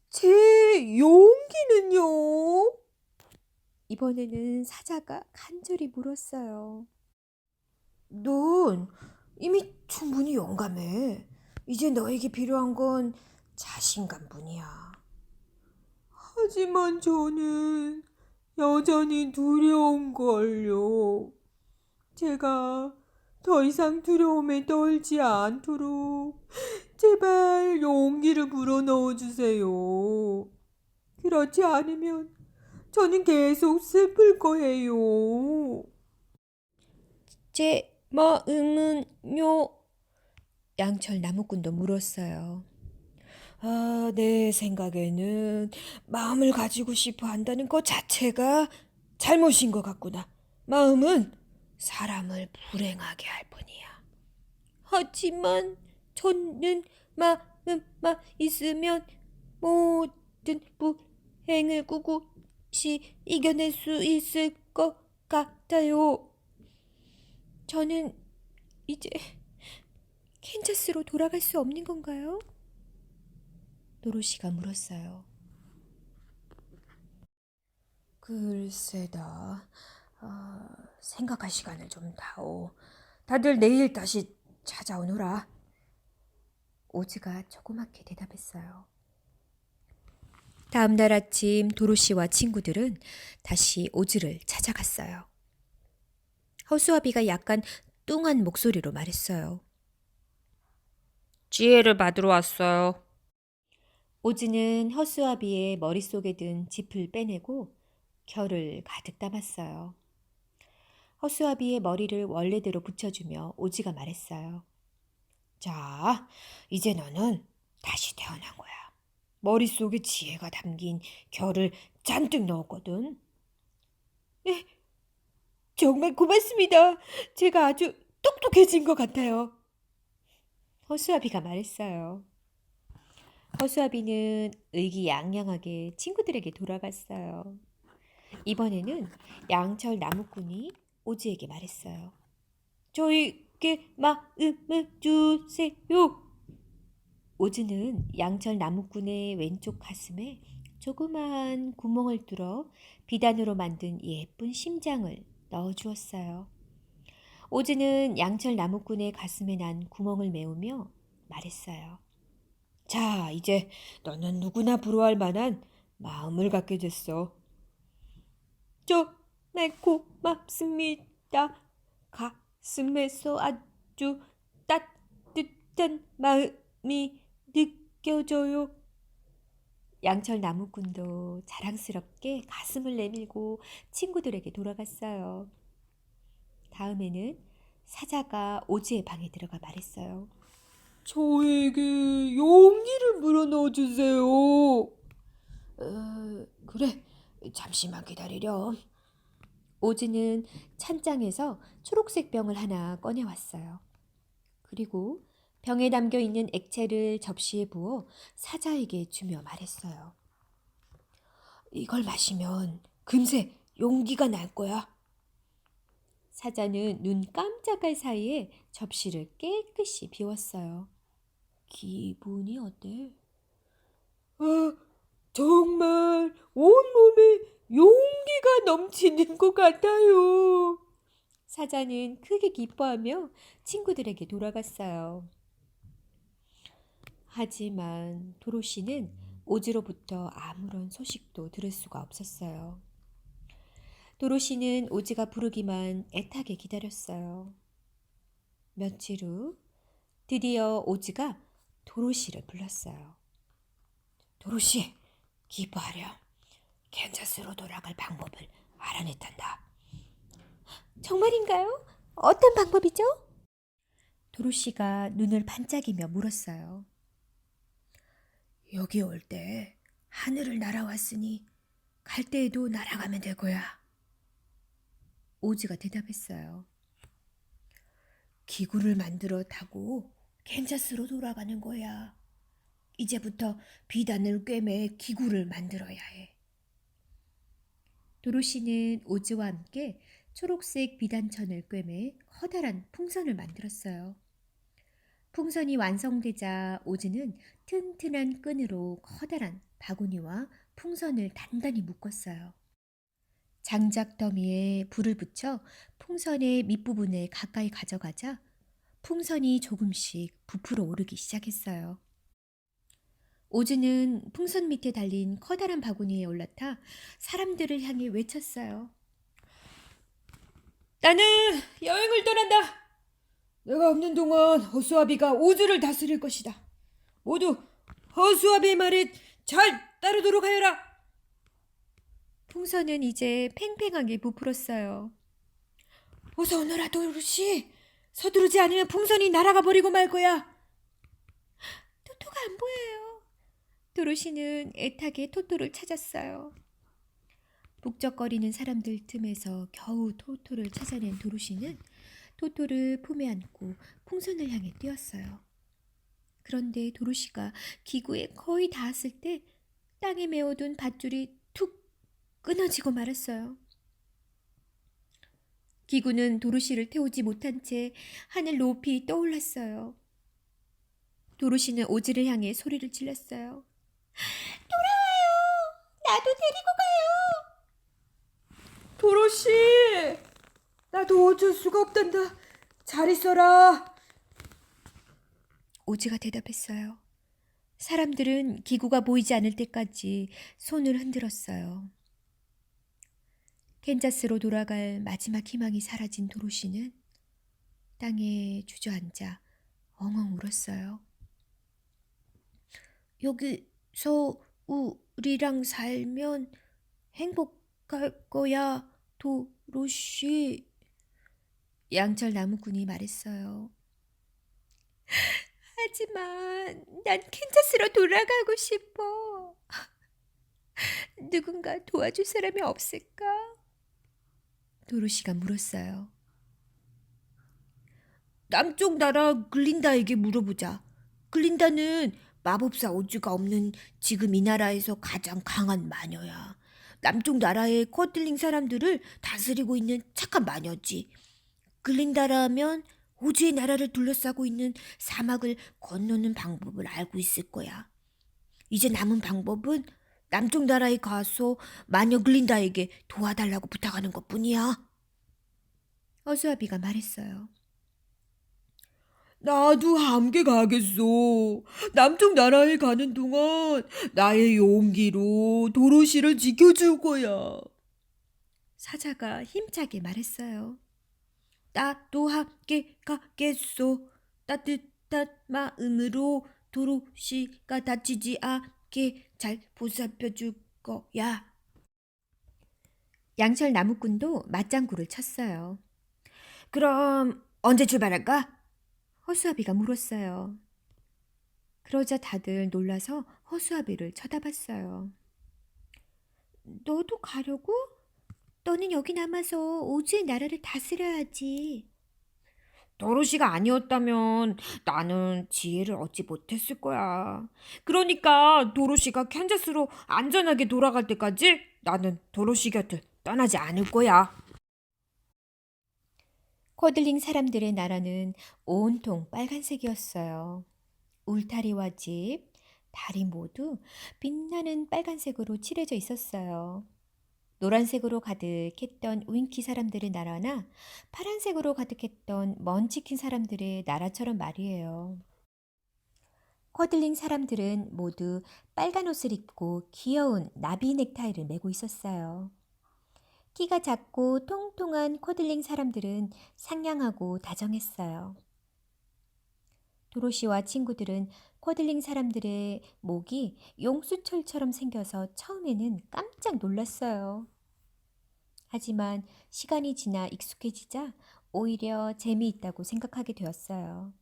제 용기는요? 이번에는 사자가 간절히 물었어요. 넌 이미 충분히 용감해. 이제 너에게 필요한 건 자신감뿐이야. 하지만 저는 여전히 두려운걸요. 제가 더 이상 두려움에 떨지 않도록 제발 용기를 불어넣어 주세요. 그렇지 않으면 저는 계속 슬플 거예요. 제 마음은요? 양철 나무꾼도 물었어요. 내 생각에는 마음을 가지고 싶어 한다는 것 자체가 잘못인 것 같구나. 마음은 사람을 불행하게 할 뿐이야. 하지만 저는 마음만 있으면 모든 불행을 꿋꿋이 이겨낼 수 있을 것 같아요. 저는 이제 캔자스로 돌아갈 수 없는 건가요? 도로시가 물었어요. 글쎄다. 생각할 시간을 좀 다오. 다들 내일 다시 찾아오너라. 오즈가 조그맣게 대답했어요. 다음 날 아침 도로시와 친구들은 다시 오즈를 찾아갔어요. 허수아비가 약간 뚱한 목소리로 말했어요. 지혜를 받으러 왔어요. 오즈는 허수아비의 머릿속에 든 짚을 빼내고 결을 가득 담았어요. 허수아비의 머리를 원래대로 붙여주며 오즈가 말했어요. 자, 이제 너는 다시 태어난 거야. 머릿속에 지혜가 담긴 결을 잔뜩 넣었거든. 네, 정말 고맙습니다. 제가 아주 똑똑해진 것 같아요. 허수아비가 말했어요. 허수아비는 의기양양하게 친구들에게 돌아갔어요. 이번에는 양철 나무꾼이 오즈에게 말했어요. 저에게 마음을 주세요. 오즈는 양철 나무꾼의 왼쪽 가슴에 조그마한 구멍을 뚫어 비단으로 만든 예쁜 심장을 넣어주었어요. 오즈는 양철 나무꾼의 가슴에 난 구멍을 메우며 말했어요. 자, 이제 너는 누구나 부러워할 만한 마음을 갖게 됐어. 정말 고맙습니다. 가슴에서 아주 따뜻한 마음이 느껴져요. 양철 나무꾼도 자랑스럽게 가슴을 내밀고 친구들에게 돌아갔어요. 다음에는 사자가 오즈의 방에 들어가 말했어요. 저에게 용기를 불어넣어 주세요. 그래, 잠시만 기다리렴. 오즈는 찬장에서 초록색 병을 하나 꺼내왔어요. 그리고 병에 담겨 있는 액체를 접시에 부어 사자에게 주며 말했어요. 이걸 마시면 금세 용기가 날 거야. 사자는 눈 깜짝할 사이에 접시를 깨끗이 비웠어요. 기분이 어때? 아, 정말 온몸에 용기가 넘치는 것 같아요. 사자는 크게 기뻐하며 친구들에게 돌아갔어요. 하지만 도로시는 오즈로부터 아무런 소식도 들을 수가 없었어요. 도로시는 오즈가 부르기만 애타게 기다렸어요. 며칠 후 드디어 오즈가 도로시를 불렀어요. 도로시, 기뻐하렴. 캔자스로 돌아갈 방법을 알아냈단다. 정말인가요? 어떤 방법이죠? 도로시가 눈을 반짝이며 물었어요. 여기 올 때 하늘을 날아왔으니 갈 때에도 날아가면 될 거야. 오즈가 대답했어요. 기구를 만들어 타고 캔자스로 돌아가는 거야. 이제부터 비단을 꿰매 기구를 만들어야 해. 도로시는 오즈와 함께 초록색 비단천을 꿰매 커다란 풍선을 만들었어요. 풍선이 완성되자 오즈는 튼튼한 끈으로 커다란 바구니와 풍선을 단단히 묶었어요. 장작 더미에 불을 붙여 풍선의 밑부분에 가까이 가져가자 풍선이 조금씩 부풀어 오르기 시작했어요. 오즈는 풍선 밑에 달린 커다란 바구니에 올라타 사람들을 향해 외쳤어요. 나는 여행을 떠난다. 내가 없는 동안 허수아비가 오즈를 다스릴 것이다. 모두 허수아비의 말에 잘 따르도록 하여라. 풍선은 이제 팽팽하게 부풀었어요. 어서 오너라 도로시. 서두르지 않으면 풍선이 날아가 버리고 말 거야. 토토가 안 보여요. 도로시는 애타게 토토를 찾았어요. 북적거리는 사람들 틈에서 겨우 토토를 찾아낸 도로시는 토토를 품에 안고 풍선을 향해 뛰었어요. 그런데 도로시가 기구에 거의 닿았을 때 땅에 메어둔 밧줄이 툭 끊어지고 말았어요. 기구는 도로시를 태우지 못한 채 하늘 높이 떠올랐어요. 도로시는 오즈를 향해 소리를 질렀어요. 돌아와요! 나도 데리고 가요! 도로시, 나도 어쩔 수가 없단다. 잘 있어라. 오즈가 대답했어요. 사람들은 기구가 보이지 않을 때까지 손을 흔들었어요. 캔자스로 돌아갈 마지막 희망이 사라진 도로시는 땅에 주저앉아 엉엉 울었어요. 여기 서울이랑 살면 행복할 거야, 도로시. 양철 나무꾼이 말했어요. 하지만 난 캔자스로 돌아가고 싶어. 누군가 도와줄 사람이 없을까? 도로시가 물었어요. 남쪽 나라 글린다에게 물어보자. 글린다는 마법사 오즈가 없는 지금 이 나라에서 가장 강한 마녀야. 남쪽 나라의 쿼틀링 사람들을 다스리고 있는 착한 마녀지. 글린다라면 오즈의 나라를 둘러싸고 있는 사막을 건너는 방법을 알고 있을 거야. 이제 남은 방법은 남쪽 나라에 가서 마녀 글린다에게 도와달라고 부탁하는 것뿐이야. 허수아비가 말했어요. 나도 함께 가겠어. 남쪽 나라에 가는 동안 나의 용기로 도로시를 지켜줄 거야. 사자가 힘차게 말했어요. 나도 함께 가겠소. 따뜻한 마음으로 도로시가 다치지 않게 잘 보살펴 줄 거야. 양철 나무꾼도 맞장구를 쳤어요. 그럼 언제 출발할까? 허수아비가 물었어요. 그러자 다들 놀라서 허수아비를 쳐다봤어요. 너도 가려고? 너는 여기 남아서 오즈의 나라를 다스려야지. 도로시가 아니었다면 나는 지혜를 얻지 못했을 거야. 그러니까 도로시가 캔자스로 안전하게 돌아갈 때까지 나는 도로시 곁을 떠나지 않을 거야. 코들링 사람들의 나라는 온통 빨간색이었어요. 울타리와 집, 달이 모두 빛나는 빨간색으로 칠해져 있었어요. 노란색으로 가득했던 윙키 사람들의 나라나 파란색으로 가득했던 먼치킨 사람들의 나라처럼 말이에요. 쿼들링 사람들은 모두 빨간 옷을 입고 귀여운 나비 넥타이를 메고 있었어요. 키가 작고 통통한 쿼들링 사람들은 상냥하고 다정했어요. 도로시와 친구들은 쿼들링 사람들의 목이 용수철처럼 생겨서 처음에는 깜짝 놀랐어요. 하지만 시간이 지나 익숙해지자 오히려 재미있다고 생각하게 되었어요.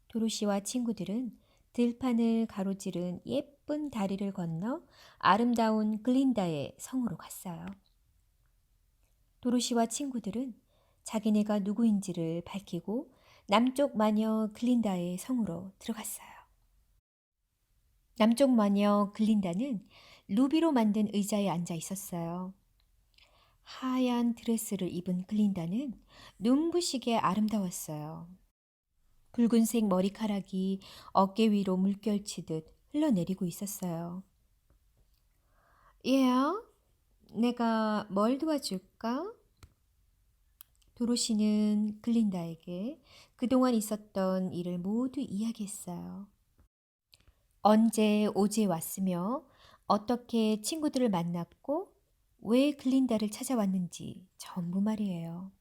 도로시와 친구들은 들판을 가로지른 예쁜 다리를 건너 아름다운 글린다의 성으로 갔어요. 도로시와 친구들은 자기네가 누구인지를 밝히고 남쪽 마녀 글린다의 성으로 들어갔어요. 남쪽 마녀 글린다는 루비로 만든 의자에 앉아 있었어요. 하얀 드레스를 입은 글린다는 눈부시게 아름다웠어요. 붉은색 머리카락이 어깨 위로 물결치듯 흘러내리고 있었어요. 얘야, 내가 뭘 도와줄까? 도로시는 글린다에게 그동안 있었던 일을 모두 이야기했어요. 언제 오즈에 왔으며 어떻게 친구들을 만났고 왜 글린다를 찾아왔는지 전부 말이에요.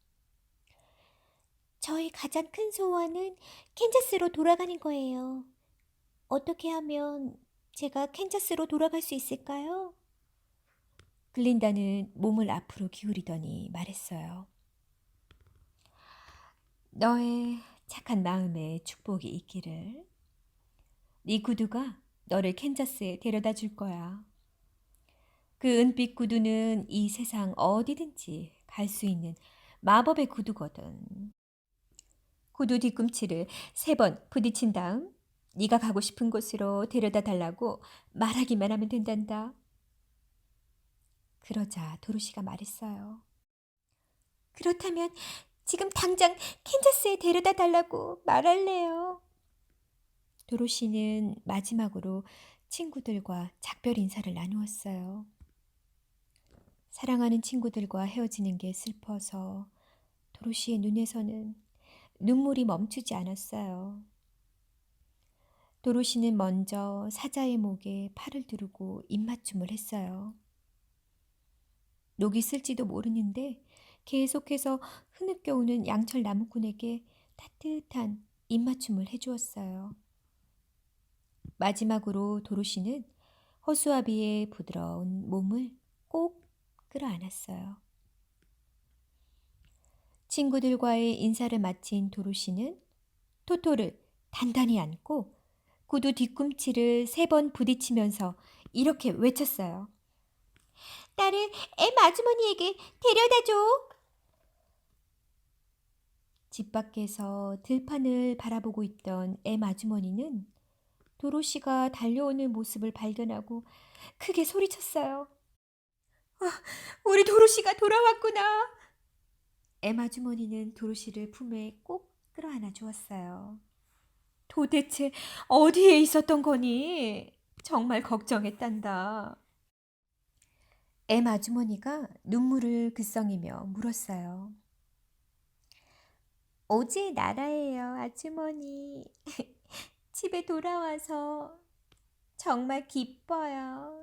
저의 가장 큰 소원은 캔자스로 돌아가는 거예요. 어떻게 하면 제가 캔자스로 돌아갈 수 있을까요? 글린다는 몸을 앞으로 기울이더니 말했어요. 너의 착한 마음에 축복이 있기를. 네 구두가 너를 캔자스에 데려다 줄 거야. 그 은빛 구두는 이 세상 어디든지 갈 수 있는 마법의 구두거든. 구두 뒤꿈치를 3번 부딪힌 다음 네가 가고 싶은 곳으로 데려다 달라고 말하기만 하면 된단다. 그러자 도로시가 말했어요. 그렇다면 지금 당장 캔자스에 데려다 달라고 말할래요. 도로시는 마지막으로 친구들과 작별 인사를 나누었어요. 사랑하는 친구들과 헤어지는 게 슬퍼서 도로시의 눈에서는 눈물이 멈추지 않았어요. 도로시는 먼저 사자의 목에 팔을 두르고 입맞춤을 했어요. 녹이 슬지도 모르는데 계속해서 흐느껴오는 양철 나무꾼에게 따뜻한 입맞춤을 해주었어요. 마지막으로 도로시는 허수아비의 부드러운 몸을 꼭 끌어안았어요. 친구들과의 인사를 마친 도로시는 토토를 단단히 안고 구두 뒤꿈치를 3번 부딪히면서 이렇게 외쳤어요. 나를 엠 아주머니에게 데려다줘. 집 밖에서 들판을 바라보고 있던 엠 아주머니는 도로시가 달려오는 모습을 발견하고 크게 소리쳤어요. 우리 도로시가 돌아왔구나. 엠 아주머니는 도로시를 품에 꼭 끌어안아 주었어요. 도대체 어디에 있었던 거니? 정말 걱정했단다. 엠 아주머니가 눈물을 글썽이며 물었어요. 오지의 나라예요, 아주머니. 집에 돌아와서 정말 기뻐요.